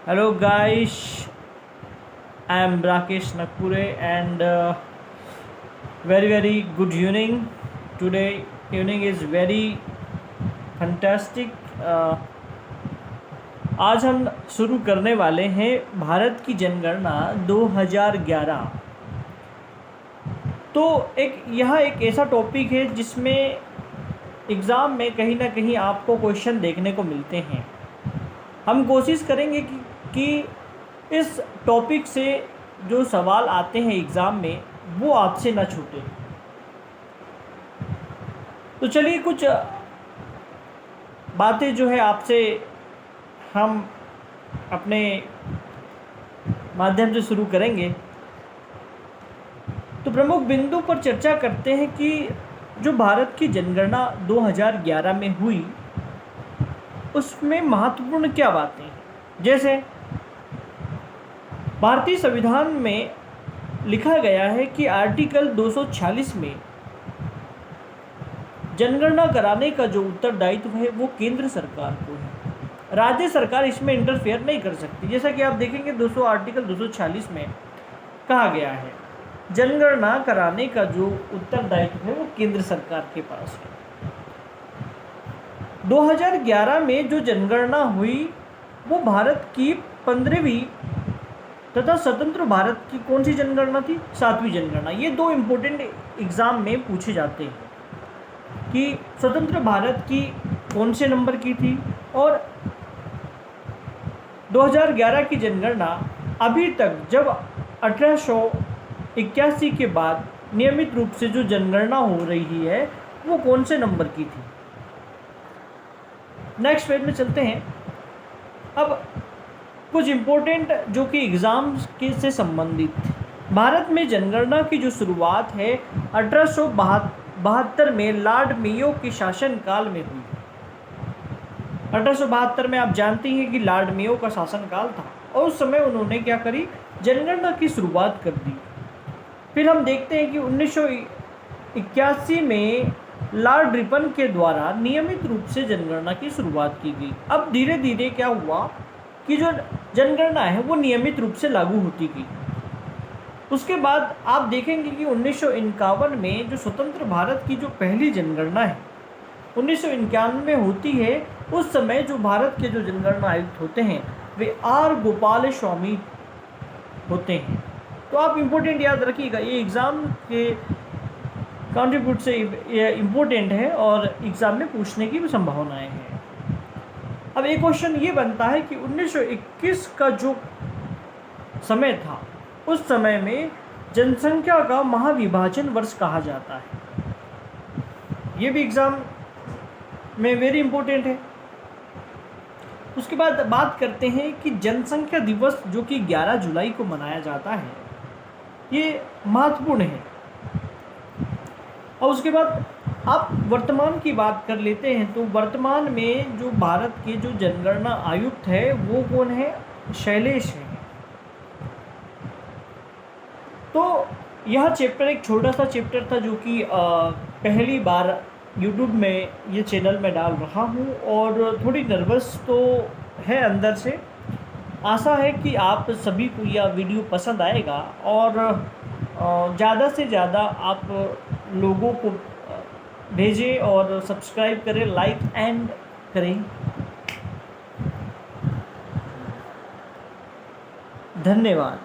Hello guys, I am Rakesh Nagpure and very good evening. Today evening is very fantastic. आज हम शुरू करने वाले हैं भारत की जनगणना 2011। तो यह एक ऐसा टॉपिक है जिसमें एग्ज़ाम में कहीं ना कहीं आपको क्वेश्चन देखने को मिलते हैं। हम कोशिश करेंगे कि इस टॉपिक से जो सवाल आते हैं एग्ज़ाम में वो आपसे ना छूटे। तो चलिए कुछ बातें जो है आपसे हम अपने माध्यम से शुरू करेंगे। तो प्रमुख बिंदु पर चर्चा करते हैं कि जो भारत की जनगणना 2011 में हुई उसमें महत्वपूर्ण क्या बातें हैं। जैसे भारतीय संविधान में लिखा गया है कि आर्टिकल 246 में जनगणना कराने का जो उत्तरदायित्व है वो केंद्र सरकार को है। राज्य सरकार इसमें इंटरफेयर नहीं कर सकती। जैसा कि आप देखेंगे आर्टिकल 246 में कहा गया है जनगणना कराने का जो उत्तरदायित्व है वो केंद्र सरकार के पास है। 2011 में जो जनगणना हुई वो भारत की 15वीं तथा स्वतंत्र भारत की कौन सी जनगणना थी? 7वीं जनगणना। ये दो इम्पोर्टेंट एग्जाम में पूछे जाते हैं कि स्वतंत्र भारत की कौन से नंबर की थी और 2011 की जनगणना अभी तक जब 1881 के बाद नियमित रूप से जो जनगणना हो रही है वो कौन से नंबर की थी। नेक्स्ट पेज में चलते हैं। अब कुछ इम्पोर्टेंट जो कि एग्ज़ाम के से संबंधित। भारत में जनगणना की जो शुरुआत है 1872 में लॉर्ड मेयो के शासनकाल में हुई। 1872 में आप जानते हैं कि लॉर्ड मेयो का शासनकाल था और उस समय उन्होंने क्या करी, जनगणना की शुरुआत कर दी। फिर हम देखते हैं कि 1981 में लॉर्ड रिपन के द्वारा नियमित रूप से जनगणना की शुरुआत की गई। अब धीरे धीरे क्या हुआ कि जो जनगणना है वो नियमित रूप से लागू होती गई। उसके बाद आप देखेंगे कि 1951 में जो स्वतंत्र भारत की जो पहली जनगणना है 1991 में होती है। उस समय जो भारत के जो जनगणना आयुक्त होते हैं वे आर गोपाल स्वामी होते हैं। तो आप इम्पोर्टेंट याद रखिएगा, ये एग्ज़ाम के कॉन्ट्रीब्यूट से ये इम्पोर्टेंट है और एग्ज़ाम में पूछने की भी संभावनाएं हैं। अब एक क्वेश्चन ये बनता है कि 1921 का जो समय था उस समय में जनसंख्या का महाविभाजन वर्ष कहा जाता है। ये भी एग्ज़ाम में वेरी इम्पोर्टेंट है। उसके बाद बात करते हैं कि जनसंख्या दिवस जो कि 11 जुलाई को मनाया जाता है ये महत्वपूर्ण है। और उसके बाद आप वर्तमान की बात कर लेते हैं। तो वर्तमान में जो भारत के जो जनगणना आयुक्त है वो कौन है? शैलेश है। तो यह चैप्टर एक छोटा सा चैप्टर था जो कि पहली बार YouTube में ये चैनल में डाल रहा हूँ और थोड़ी नर्वस तो है अंदर से। आशा है कि आप सभी को यह वीडियो पसंद आएगा और ज़्यादा से ज़्यादा आप लोगों को भेजें और सब्सक्राइब करें, लाइक एंड करें। धन्यवाद।